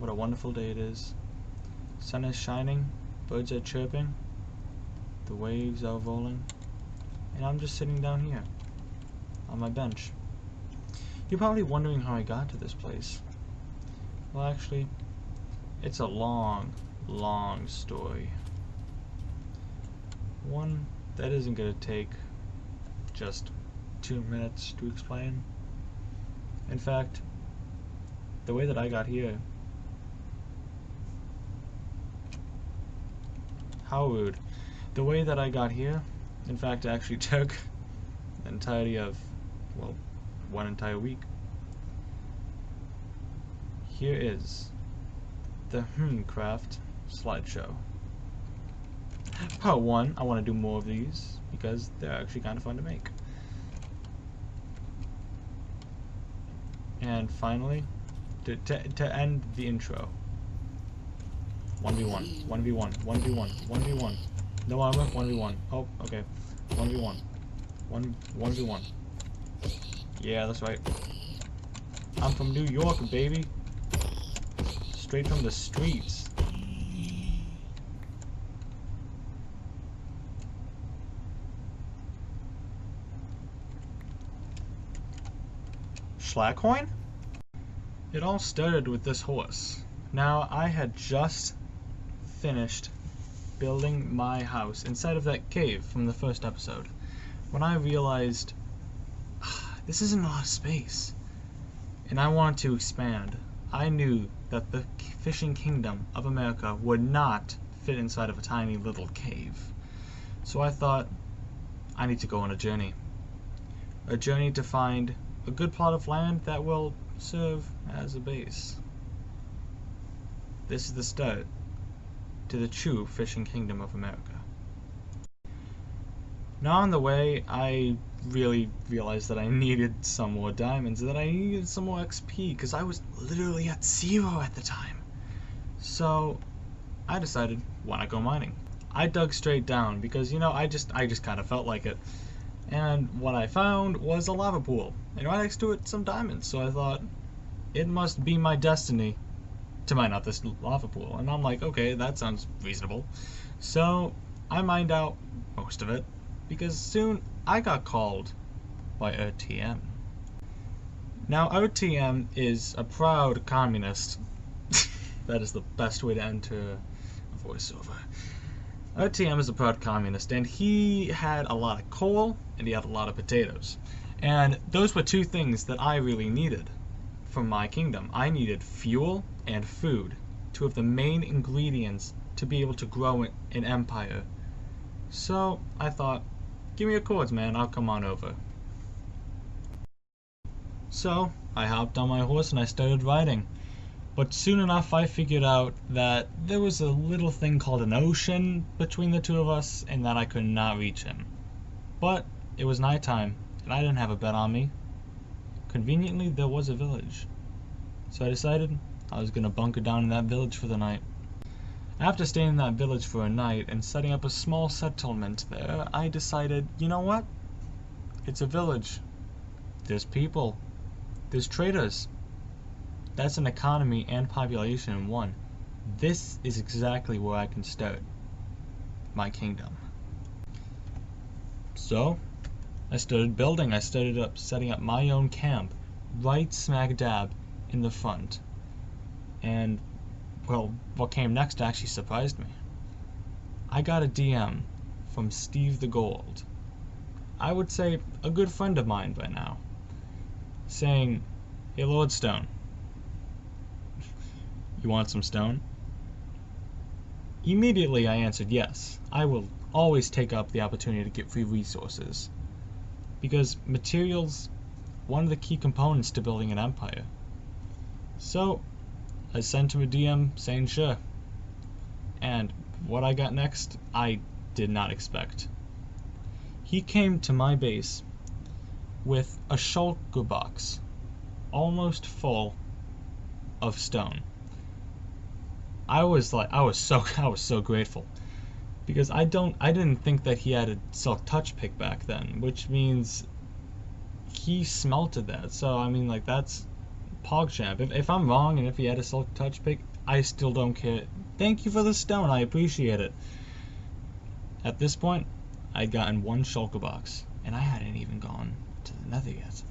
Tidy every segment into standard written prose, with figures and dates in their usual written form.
What a wonderful day it is. Sun is shining, birds are chirping, the waves are rolling, and I'm just sitting down here on my bench. You're probably wondering how I got to this place. Well, actually, it's a long, long story. One that isn't going to take just 2 minutes to explain. In fact, the way that I got here... How rude. The way that I got here, in fact, actually took the entirety of, well, 1 entire week. Here is the Hmmcraft slideshow. Part 1, I want to do more of these because they're actually kind of fun to make. And finally, to end the intro, 1v1, 1v1, 1v1, 1v1. No armor, 1v1. Oh, okay. 1v1. 1v1. Yeah, that's right. I'm from New York, baby. Straight from the streets. Schlagcoin? It all started with this horse. Now, I had just finished building my house inside of that cave from the first episode when I realized this isn't a lot of space and I wanted to expand. I knew that the fishing kingdom of America would not fit inside of a tiny little cave. So I thought, I need to go on a journey. A journey to find a good plot of land that will serve as a base. This is the start to the true fishing kingdom of America. Now on the way, I really realized that I needed some more diamonds, that I needed some more XP, because I was literally at 0 at the time. So I decided, why not go mining? I dug straight down because, you know, I just kind of felt like it. And what I found was a lava pool, and right next to it some diamonds. So I thought, it must be my destiny to mine out this lava pool. And I'm like, okay, that sounds reasonable. So I mined out most of it, because soon I got called by RTM. Now RTM is a proud communist. That is the best way to enter a voiceover. RTM is a proud communist, and he had a lot of coal and he had a lot of potatoes. And those were two things that I really needed from my kingdom. I needed fuel and food, two of the main ingredients to be able to grow an empire. So I thought, give me your cords, man, I'll come on over. So I hopped on my horse and I started riding. But soon enough I figured out that there was a little thing called an ocean between the two of us and that I could not reach him. But it was nighttime and I didn't have a bed on me. Conveniently, there was a village. So I decided I was going to bunker down in that village for the night. After staying in that village for a night and setting up a small settlement there, I decided, you know what? It's a village. There's people. There's traders. That's an economy and population in one. This is exactly where I can start my kingdom. So I started building. I started setting up my own camp right smack dab in the front. And well, what came next actually surprised me. I got a DM from Steve the Gold. I would say a good friend of mine by now, saying, "Hey Lordstone, you want some stone?" Immediately I answered yes. I will always take up the opportunity to get free resources, because materials, one of the key components to building an empire. So I sent him a DM saying sure. And what I got next, I did not expect. He came to my base with a shulker box almost full of stone. I was so grateful, because I didn't think that he had a silk touch pick back then, which means he smelted that. So I mean, like, that's PogChamp. If I'm wrong and if he had a silk touch pick, I still don't care. Thank you for the stone, I appreciate it. At this point, I'd gotten one shulker box, and I hadn't even gone to the nether yet.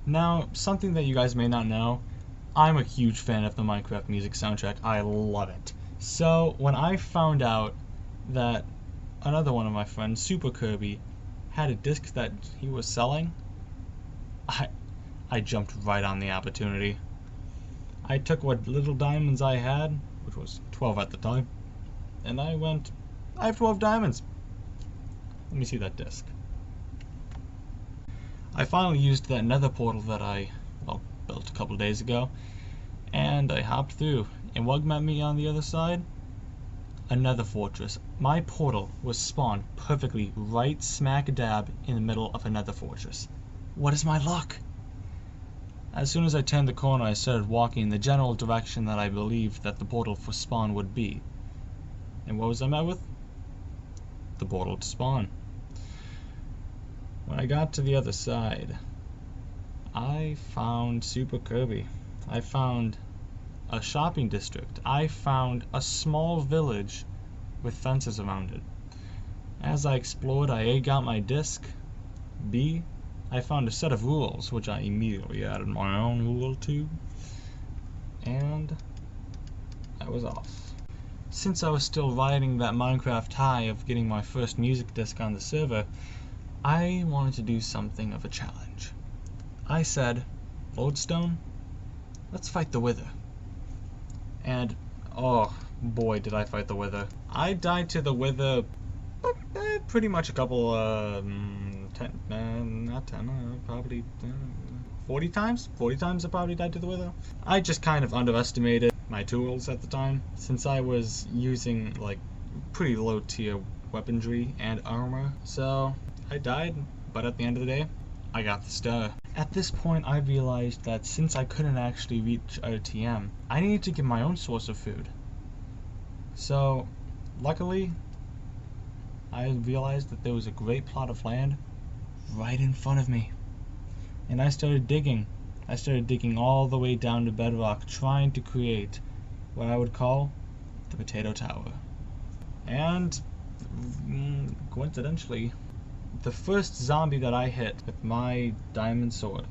Now, something that you guys may not know, I'm a huge fan of the Minecraft music soundtrack. I love it. So, when I found out that another one of my friends, Super Kirby, had a disc that he was selling, I jumped right on the opportunity. I took what little diamonds I had, which was 12 at the time, and I went, I have 12 diamonds. Let me see that disc. I finally used that nether portal that I, built a couple days ago, and I hopped through, and what met me on the other side? Another fortress. My portal was spawned perfectly right smack dab in the middle of another fortress. What is my luck? As soon as I turned the corner, I started walking in the general direction that I believed that the portal for spawn would be. And what was I met with? The portal to spawn. When I got to the other side, I found Super Kirby. I found a shopping district. I found a small village with fences around it. As I explored, I A, got my disc, B, I found a set of rules, which I immediately added my own rule to, and I was off. Since I was still riding that Minecraft high of getting my first music disc on the server, I wanted to do something of a challenge. I said, Lodestone, let's fight the Wither. And, oh boy, did I fight the Wither. I died to the Wither pretty much a couple, probably 40 times? 40 times I probably died to the Wither. I just kind of underestimated my tools at the time, since I was using, like, pretty low tier weaponry and armor. So, I died, but at the end of the day, I got the star. At this point, I realized that since I couldn't actually reach RTM, I needed to get my own source of food. So, luckily, I realized that there was a great plot of land right in front of me. And I started digging. I started digging all the way down to bedrock, trying to create what I would call the potato tower. And, coincidentally, the first zombie that I hit with my diamond sword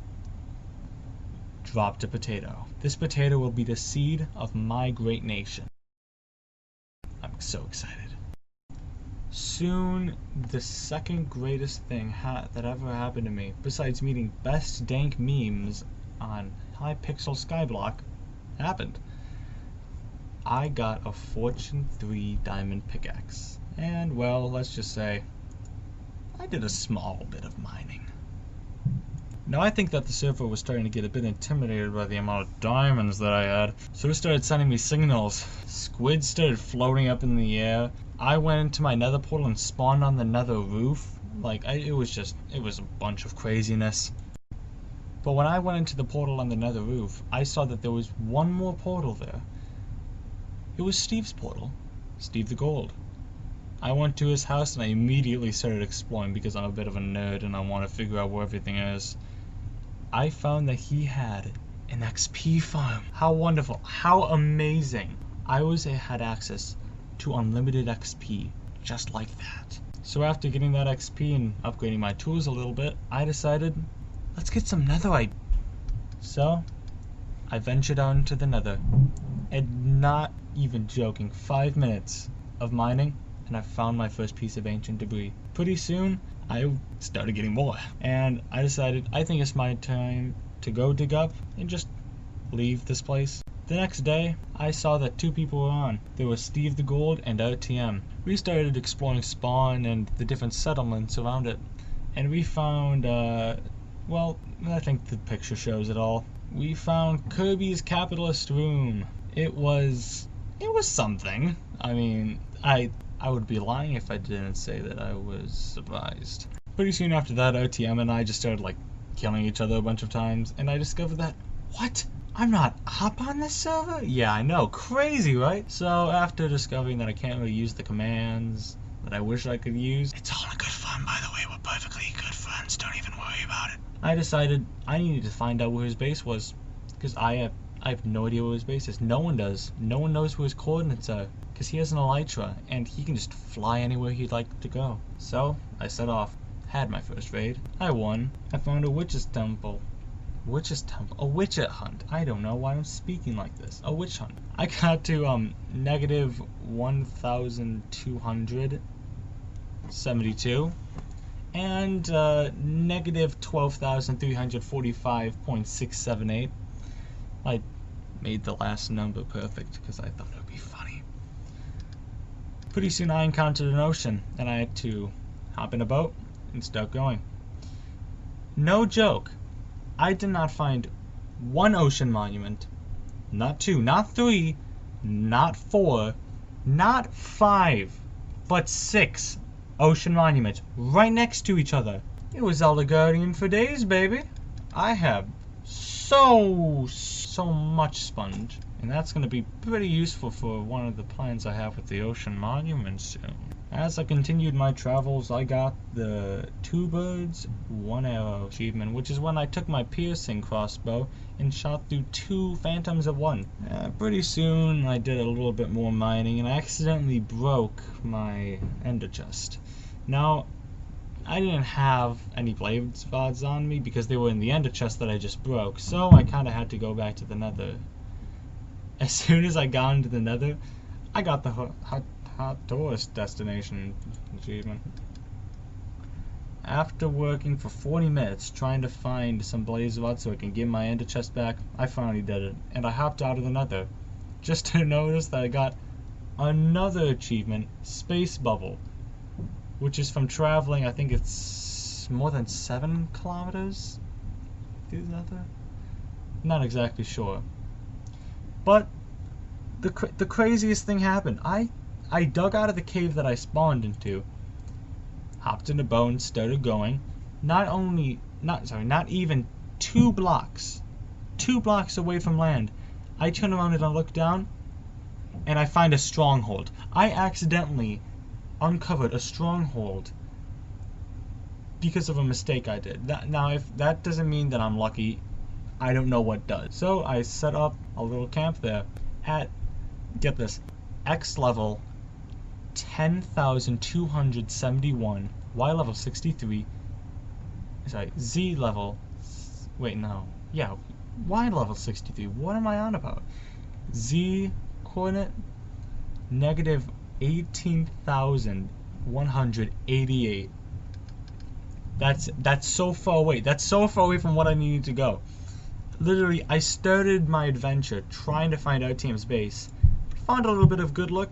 dropped a potato. This potato will be the seed of my great nation. I'm so excited. Soon, the second greatest thing that ever happened to me, besides meeting best dank memes on Hypixel Skyblock, happened. I got a Fortune 3 diamond pickaxe. And, well, let's just say, I did a small bit of mining. Now I think that the server was starting to get a bit intimidated by the amount of diamonds that I had, so it started sending me signals. Squids started floating up in the air. I went into my nether portal and spawned on the nether roof. It was a bunch of craziness. But when I went into the portal on the nether roof, I saw that there was one more portal there. It was Steve's portal. Steve the Gold. I went to his house and I immediately started exploring because I'm a bit of a nerd and I want to figure out where everything is. I found that he had an XP farm. How wonderful. How amazing. I had access to unlimited XP just like that. So after getting that XP and upgrading my tools a little bit, I decided, let's get some netherite. So I ventured out into the nether. And not even joking, 5 minutes of mining and I found my first piece of ancient debris. Pretty soon, I started getting more. And I decided, I think it's my time to go dig up and just leave this place. The next day, I saw that 2 people were on. There was Steve the Gold and RTM. We started exploring spawn and the different settlements around it. And we found, well, I think the picture shows it all. We found Kirby's Capitalist Room. It was something. I mean, I would be lying if I didn't say that I was surprised. Pretty soon after that, RTM and I just started, killing each other a bunch of times, and I discovered that, what? I'm not up on this server? Yeah, I know, crazy, right? So after discovering that I can't really use the commands, that I wish I could use. It's all in good fun, by the way. We're perfectly good friends. Don't even worry about it. I decided I needed to find out where his base was, because I have no idea where his base is. No one does. No one knows where his coordinates are, because he has an elytra, and he can just fly anywhere he'd like to go. So, I set off. Had my first raid. I won. I found a witch's temple. Witch's temple? A witch hunt. I don't know why I'm speaking like this. A witch hunt. I got to, negative 1,272. And, negative 12,345.678. I made the last number perfect because I thought it would be funny. Pretty soon I encountered an ocean, and I had to hop in a boat and start going. No joke. I did not find one ocean monument, not two, not three, not four, not five, but 6 ocean monuments right next to each other. It was Elder Guardian for days, baby. I have so much sponge, and that's going to be pretty useful for one of the plans I have with the ocean monuments soon. As I continued my travels, I got the 2 birds, 1 arrow achievement, which is when I took my piercing crossbow and shot through 2 phantoms at once. Pretty soon I did a little bit more mining and I accidentally broke my ender chest. Now, I didn't have any blade rods on me because they were in the ender chest that I just broke, so I kind of had to go back to the nether. As soon as I got into the nether, I got the hot tourist destination achievement. After working for 40 minutes trying to find some blaze rods so I can get my ender chest back, I finally did it, and I hopped out of the nether just to notice that I got another achievement, Space Bubble, which is from traveling, I think it's more than 7 kilometers through the nether? Not exactly sure. But the craziest thing happened. I dug out of the cave that I spawned into, hopped in a boat and started going. Not even 2 blocks away from land, I turn around and I look down, and I find a stronghold. I accidentally uncovered a stronghold because of a mistake I did. Now, if that doesn't mean that I'm lucky, I don't know what does. So I set up a little camp there at, get this, X level 10,271, Y level 63, sorry, Z level, wait, no, yeah, Y level 63, what am I on about? Z coordinate, negative 18,188. That's so far away. That's so far away from what I needed to go. Literally, I started my adventure trying to find out TM's base, found a little bit of good loot,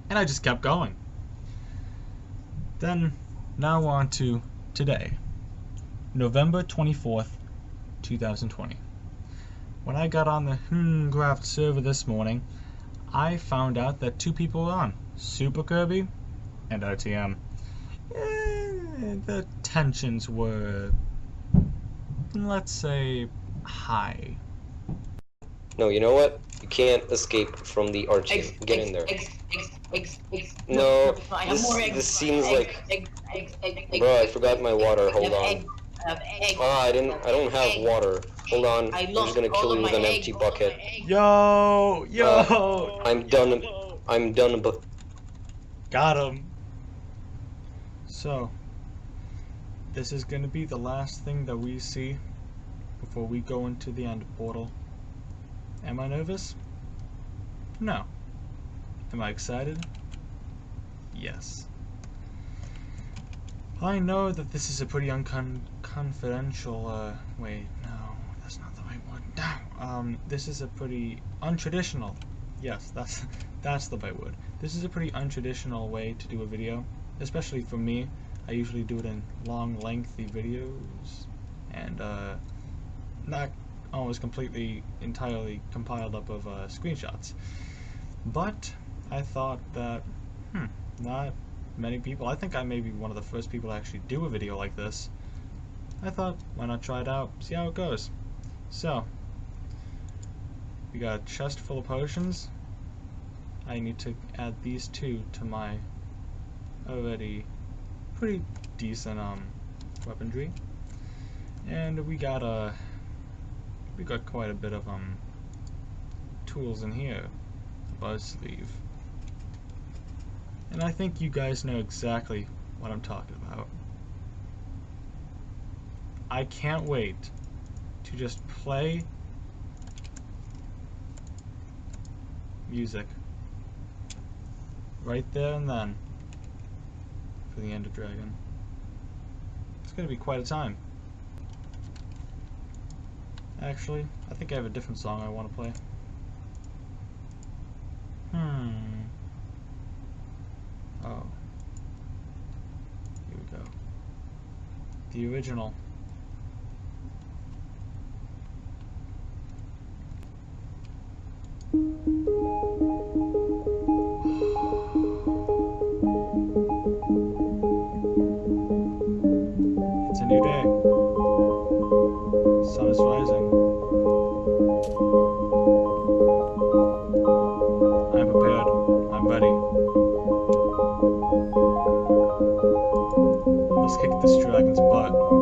and I just kept going. Then, now on to today, November 24th, 2020. When I got on the Hmmcraft server this morning, I found out that 2 people were on, Super Kirby and RTM. The tensions were, let's say, high. No, you know what? You can't escape from the arching. Get in there. No, this seems like... Bro, I forgot my water. Hold on. I don't have water. Hold on. I'm just gonna kill you with an empty bucket. Yo! I'm done, but... Got him. So, this is gonna be the last thing that we see before we go into the end portal. Am I nervous? No. Am I excited? Yes. I know that this is a pretty confidential, wait, no, that's not the right word. No, this is a pretty untraditional, yes, that's the right word. This is a pretty untraditional way to do a video, especially for me. I usually do it in long, lengthy videos, and, not always completely, entirely compiled up of, screenshots. But I thought that, not many people, I think I may be one of the first people to actually do a video like this. I thought, why not try it out, see how it goes. So, we got a chest full of potions. I need to add these two to my already pretty decent weaponry. And we got quite a bit of tools in here. Buzz sleeve. And I think you guys know exactly what I'm talking about. I can't wait to just play music right there and then for the Ender Dragon. It's gonna be quite a time. Actually, I think I have a different song I want to play. Oh. Here we go. The original. It's a new day. Sun is rising. I'm prepared. I'm ready. Let's kick this dragon's butt.